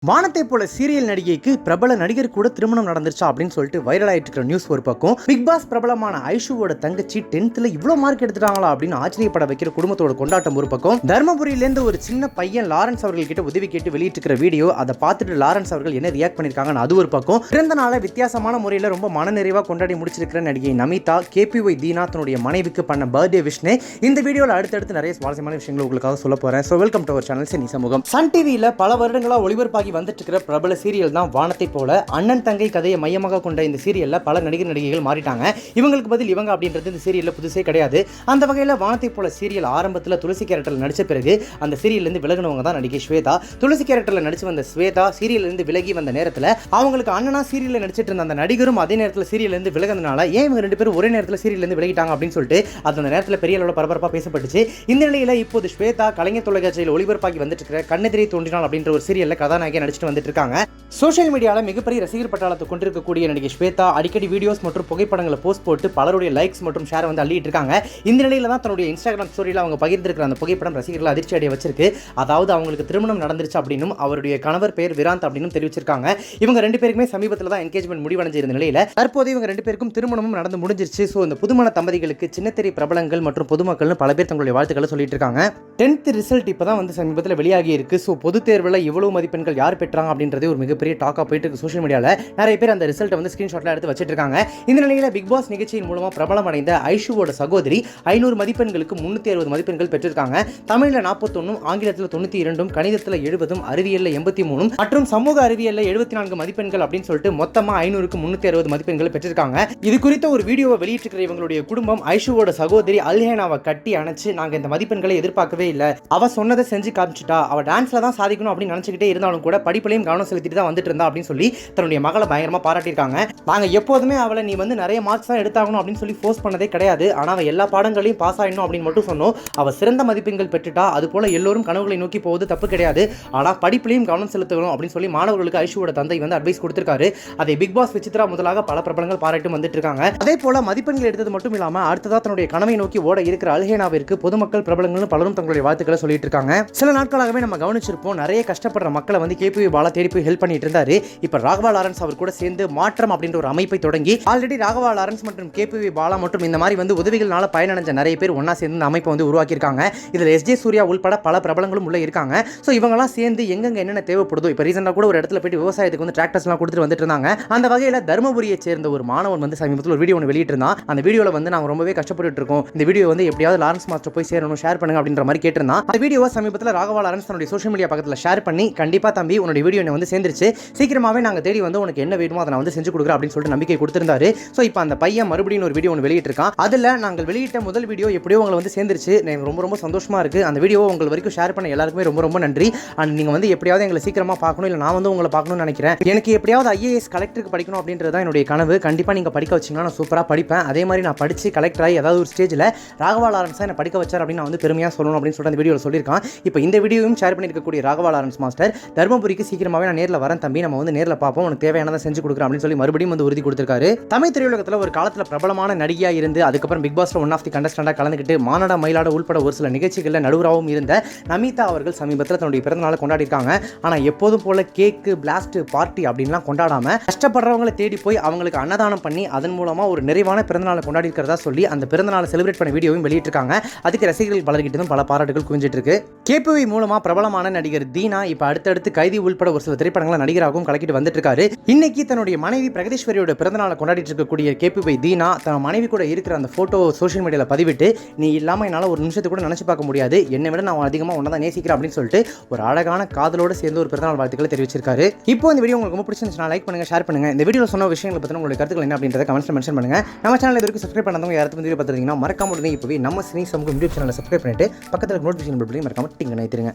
வானத்தை போல சீரியல் நடிகைக்கு பிரபல நடிகர் கூட திருமணம் நடந்துருச்சா அப்படின்னு சொல்லிட்டு வைரல் ஆயிட்டு இருக்கிற நியூஸ் ஒரு பக்கம். பிக் பாஸ் பிரபலமான ஐஷுவோட தங்கச்சி 10th இவ்வளவு மார்க் எடுத்துட்டாங்களா அப்படின்னு ஆச்சரியப்பட வைக்கிற குடும்பத்தோட கொண்டாட்டம் ஒரு பக்கம். தர்மபுரியிலேருந்து ஒரு சின்ன பையன் லாரன்ஸ் அவர்கள் கிட்ட உதவி கேட்டு வெளியிட்டிருக்கிற வீடியோ அதை பார்த்துட்டு லாரன்ஸ் அவர்கள் என்ன ரியாக்ட் பண்ணிருக்காங்கன்னு அது ஒரு பக்கம். பிறந்த நாளை வித்தியாசமான முறையில் ரொம்ப மனநிறைவா கொண்டாடி முடிச்சிருக்கிற நடிகை நமீதா KPY தீனா தன்னுடைய மனைவிக்கு பண்ண பர்த்டே விஷனே இந்த வீடியோவில் அடுத்தடுத்து நிறைய சுவாரஸ்யமான விஷயங்கள் உங்களுக்காக சொல்ல போறேன். So welcome to our channel Cini Samugam. Sun டிவியில் பல வருடங்களா ஒளிபரப்பாகி வந்துட்டு இருக்கிற பிரபல சீரியல் தான் வானத்தை போல. அண்ணன் தங்கை கதையை மையமாக கொண்ட இந்த சீரியல்ல பல நடிகர் நடிகைகள் மாறிட்டாங்க. இவங்களுக்கு பதில் இவங்க அப்படின்றது இந்த சீரியல்ல புதுசே கிடையாது. அந்த வகையில் வானத்தை போல சீரியல் ஆரம்பத்தில் துளசி கேரக்டர்ல நடிச்ச பிறகு அந்த சீரியல்ல இருந்து விலகினவங்க தான் நடிகை ஸ்வேதா. துளசி கேரக்டர்ல நடிச்சு வந்த ஸ்வேதா சீரியல்ல இருந்து விலகி வந்த நேரத்தில் அவங்களுக்கு அண்ணனா சீரியல்ல நடிச்சிட்டு இருந்த அந்த நடிகரும் அதே நேரத்தில் சீரியல்ல இருந்து விலகினதுனால ஏன் இவங்க ரெண்டு பேரும் ஒரே நேரத்தில் சீரியல்ல இருந்து விலகிட்டாங்க அப்படின்னு சொல்லிட்டு அந்த நேரத்தில் பெரிய அளவில் பரபரப்பாக பேசப்பட்டுச்சு. இந்த நிலையில இப்போது ஸ்வேதா கலைஞர் தொலைக்காட்சியில் ஒளிபரப்பாகி வந்துட்டு இருக்கிற கண்ணெதிரே தோன்றினால் அப்படின்ற ஒரு சீரியல்ல கதாநாயகி நடிச்சிட்டு வந்துட்டு இருக்காங்க. சோஷியல் மீடியாவில் மிகப்பெரிய ரசிகர் பட்டாளத்தை கொண்டிருக்கக்கூடிய நடிகை ஸ்வேதா அடிக்கடி வீடியோஸ் மற்றும் புகைப்படங்களை போஸ்ட் போட்டு பலருடைய லைக்ஸ் மற்றும் ஷேர் வந்து அள்ளிட்டு இருக்காங்க. இந்த நிலையில தான் தன்னுடைய இன்ஸ்டாகிராம் ஸ்டோரியில் அவங்க பகிர்ந்திருக்கிற அந்த புகைப்படம் ரசிகர்கள் அதிர்ச்சி அடைய வச்சிருக்கு. அதாவது அவங்களுக்கு திருமணம் நடந்துருச்சு அப்படின்னும் அவருடைய கணவர் பேர் விராந்த் அப்படின்னு தெரிவிச்சிருக்காங்க. இவங்க ரெண்டு பேருக்குமே சமீபத்தில் தான் என்கேஜ்மெண்ட் முடிவடைஞ்சிருந்த நிலையில தற்போது இவங்க ரெண்டு பேருக்கும் திருமணமும் நடந்து முடிஞ்சிருச்சு. ஸோ இந்த புதுமண தம்பதிகளுக்கு சின்னத்திரை பிரபலங்கள் மற்றும் பொதுமக்கள்னு பல பேர் தங்களுடைய வாழ்த்துக்களை சொல்லிட்டு இருக்காங்க. 10th ரிசல்ட் இப்பதான் வந்து சமீபத்தில் வெளியாகி இருக்கு. ஸோ பொது தேர்வில் எவ்வளவு மதிப்பெண்கள் யார் பெற்றாங்க அப்படின்றதே ஒரு மிகப்பெரிய டாக்கா போயிட்டு இருக்கு. சோஷியல் மீடியாவில் நிறைய பேர் அந்த ரிசல்ட்டை வந்து ஸ்கிரீன்ஷாட்ல எடுத்து வச்சிட்டு இருக்காங்க. இந்த நிலையில பிக் பாஸ் நிகழ்ச்சியின் மூலமா பிரபலம் அடைந்த ஐஷுவோட சகோதரி 500 மதிப்பெண்களுக்கு 360 மதிப்பெண்கள் பெற்றிருக்காங்க. தமிழ்ல 41, ஆங்கிலத்தில் 92, கணிதத்தில் 70, அறிவியல்ல 83 மற்றும் சமூக அறிவியல்ல 74 மதிப்பெண்கள் அப்படின்னு சொல்லிட்டு மொத்தமா 500க்கு 360 மதிப்பெண்கள் பெற்றிருக்காங்க. இது குறித்த ஒரு வீடியோவை வெளியிட்டிருக்கிற இவங்களுடைய குடும்பம் ஐஷுவோட சகோதரி அல்ஹேனாவை கட்டி அணைச்சு நாங்க இந்த மதிப்பெண்களை எதிர்பார்க்கவே இல்லை, அவ சொன்னதை செஞ்சு காமிச்சிட்டா, அவ டான்ஸ்ல தான் சாதிக்கணும் அப்படின்னு நினைச்சுக்கிட்டே இருந்தாலும் கூட படிப்பிலையும் கவனம் செலுத்திட்டு தான் வந்துட்டு இருந்தா அப்படின்னு சொல்லி தன்னுடைய மகளை பயங்கரமா பாராட்டியிருக்காங்க. நாங்க எப்போதுமே அவளை நீ வந்து நிறைய மார்க்ஸ் தான் எடுத்தாகணும் அப்படின்னு சொல்லி ஃபோர்ஸ் பண்ணதே கிடையாது. ஆனா அவ எல்லா பாடங்களையும் பாஸ் ஆயிடணும் அப்படின்னு மட்டும் சொன்னோம். அவ சிறந்த மதிப்பெண்கள் பெற்றுட்டா. அது போல எல்லோரும் கனவுகளை நோக்கி போவது தப்பு கிடையாது. ஆனா படிப்பிலையும் கவனம் செலுத்தணும் அப்படின்னு சொல்லி மாணவர்களுக்கு ஐஷுவோட தந்தை வந்து அட்வைஸ் கொடுத்திருக்காரு. அதை பிக் பாஸ் விசித்ரா முதலாக பல பிரபலங்கள் பாராட்டி வந்துட்டு இருக்காங்க. அதே போல மதிப்பெண்கள் எடுத்தது மட்டும் இல்லாம அடுத்ததா தன்னுடைய கனவை நோக்கி ஓட இருக்கிற அல்ஹேனாவிற்கு பொதுமக்கள் பிரபலங்களும் பலரும் தங்களுடைய வாழ்த்துக்களை சொல்லிட்டு இருக்காங்க. சில நாட்களாகவே நம்ம கவனிச்சிருப்போம், நிறைய கஷ்டப்படுற மக்களை வந்து KPY பாலா தேடி போய் ஹெல்ப் பண்ணிட்டு இருந்தாரு. இப்ப ராகவா லாரன்ஸ் அவர் கூட சேர்ந்து மாற்றம் அப்படின்ற ஒரு அமைப்பை தொடங்கி ஆல்ரெடி ராகவா லாரன்ஸ் மற்றும் KPY பாலா மற்றும் இந்த மாதிரி வந்து உதவிகள்னால பயனடைஞ்ச நிறைய பேர் ஒன்னா சேர்ந்து இந்த அமைப்பை வந்து உருவாக்கியிருக்காங்க. இதுல SJ சூர்யா உள்பட பல பிரபலங்களும் உள்ள இருக்காங்க. ஸோ இவங்கெல்லாம் சேர்ந்து எங்கெங்க என்னென்ன தேவைப்படுதோ, இப்போ ரீசெண்டாக கூட ஒரு இடத்துல போயிட்டு விவசாயத்துக்கு வந்து டிராக்டர்ஸ்லாம் கொடுத்துட்டு வந்துட்டு இருந்தாங்க. அந்த வகையில் தர்மபுரியை சேர்ந்த ஒரு மாணவன் வந்து சமீபத்தில் ஒரு வீடியோ ஒன்று வெளியிட்டிருந்தான். அந்த வீடியோவில் வந்து நாங்கள் ரொம்பவே கஷ்டப்பட்டு இருக்கோம், இந்த வீடியோ வந்து எப்படியாவது லாரன்ஸ் மாஸ்டர் போய் சேரணும், ஷேர் பண்ணுங்க அப்படின்ற மாதிரி கேட்டிருந்தான். அந்த வீடியோவை சமீபத்தில் ராகவா லாரன்ஸ் தன்னுடைய சோஷியல் மீடியா பக்கத்தில் ஷேர் பண்ணி கண்டிப்பா தம்பி உன்னுடைய வீடியோ வந்து சேர்ந்துருச்சு, சீக்கிரமாவே நாங்கள் தேடி வந்து உனக்கு என்ன வேணுமோ அதை நான் வந்து செஞ்சு கொடுக்குறேன் அப்படின்னு சொல்லிட்டு நம்பிக்கை கொடுத்திருந்தாரு. ஸோ இப்போ அந்த பையன் மறுபடியும் ஒரு வீடியோ ஒன்று வெளியிட்டிருக்கான். அதில் நாங்கள் வெளியிட்ட முதல் வீடியோ எப்படியோ உங்களை வந்து சேர்ந்துருச்சு, எனக்கு ரொம்ப ரொம்ப சந்தோஷமா இருக்கு. அந்த வீடியோவை உங்கள் வரைக்கும் ஷேர் பண்ண எல்லாருக்குமே ரொம்ப ரொம்ப நன்றி. அண்ட் நீங்கள் வந்து எப்படியாவது எங்களை சீக்கிரமாக பார்க்கணும், இல்லை நான் வந்து உங்களை பார்க்கணும்னு நினைக்கிறேன். எனக்கு எப்படியாவது IAS கலெக்டருக்கு படிக்கணும் அப்படின்றது தான் என்னுடைய கனவு. கண்டிப்பாக நீங்கள் படிக்க வச்சிங்கன்னா நான் சூப்பராக படிப்பேன். அதே மாதிரி நான் படித்து கலெக்டர் ஆகி ஏதாவது ஒரு ஸ்டேஜில் ராகவா லாரன்ஸாக என்னை படிக்க வச்சார் அப்படின்னு நான் வந்து பெருமையாக சொல்லணும் அப்படின்னு சொல்லிட்டு அந்த வீடியோவில் சொல்லியிருக்கான். இப்போ இந்த வீடியோவும் ஷேர் பண்ணியிருக்கக்கூடிய ராகவா லாரன்ஸ் மாஸ்டர் தர்மபுரிக்கு சீக்கிரமாகவே நான் நேரில் வரேன் தம்பி, நம்ம வந்து நேரில் பார்ப்போம், உனக்கு தேவையானதை செஞ்சு கொடுக்குறேன் அப்படின்னு சொல்லி மறுபடியும் வந்து உறுதி கொடுத்திருக்காரு. தமிழ் திரையுலகத்தில் ஒரு காலத்தில் பிரபலமான நடிகையாக இருந்து அதுக்கப்புறம் பிக் பாஸ்ல ஒன் ஆஃப் தி கண்டஸ்டண்டாக கலந்துக்கிட்டு மாநாட மயிலாட உள்பட ஒரு சில நிகழ்ச்சிகளில் நடுவராகவும் இருந்த நமீதா அவர்கள் சமீபத்தில் தன்னுடைய பிறந்தநாளை கொண்டாடி இருக்காங்க. ஆனால் எப்போதும் போல கேக்கு பிளாஸ்ட் பார்ட்டி அப்படின்லாம் கொண்டாடாம கஷ்டப்படுறவங்களை தேடி போய் அவங்களுக்கு அன்னதானம் பண்ணி அதன் மூலமா ஒரு நிறைவான பிறந்தநாளை கொண்டாடி இருக்கிறதா சொல்லி அந்த பிறந்தநாளை செலிப்ரேட் பண்ண வீடியோவும் வெளியிட்டிருக்காங்க. அதுக்கு ரசிகர்கள் பலர்கிட்டும் பல பாராட்டுகள் குவிஞ்சிட்டு இருக்கு. KPY மூலமா பிரபலமான நடிகர் தீனா இப்ப அடுத்தடுத்து கைதி உள்பட ஒரு சில திரைப்படங்களை நடிகராகவும் கலக்கிட்டு வந்துட்டு இருக்காரு. இன்னைக்கு தன்னுடைய மனைவி பிரகதீஸ்வரியோட பிறந்தநாளை கொண்டாடிட்டு இருக்கக்கூடிய KPY தீனா தன் மனைவி கூட இருக்கிற அந்த போட்டோ சோஷியல் மீடியாவில் பதிவிட்டு நீ இல்லாமல் என்னால் ஒரு நிமிஷத்துக்கு கூட நினச்சி பார்க்க முடியாது, என்னை விட நான் அதிகமாக ஒன்றா தான் நேசிக்கிறேன் அப்படின்னு சொல்லிட்டு ஒரு அழகான காதலோடு சேர்ந்து ஒரு பிறந்தநாள் வாழ்த்துக்களை தெரிவிச்சிருக்காரு. இப்போ இந்த வீடியோ உங்களுக்கு ரொம்ப பிடிச்சிருந்துச்சுன்னா லைக் பண்ணுங்க, ஷேர் பண்ணுங்க. இந்த வீடியோவில் சொன்ன விஷயங்களை பற்றி உங்களுடைய கருத்துக்கள் என்ன அப்படின்றத கமெண்ட்ஸ்ல மென்ஷன் பண்ணுங்க. நம்ம சேனல் இதுவரைக்கும் சப்ஸ்கிரைப் பண்ணாதவங்க யாராவது வீடியோ பார்த்துருந்தீங்கன்னா மறக்காம உடனே இப்போவே நம்ம சினி சமூகம் யூடியூப் சேனலை சப்ஸ்கிரைப் பண்ணிட்டு பக்கத்தில் நோட்டிஃபிகேஷன் பட்டனையும் மறக்காம டிங் நினைத்துருங்க.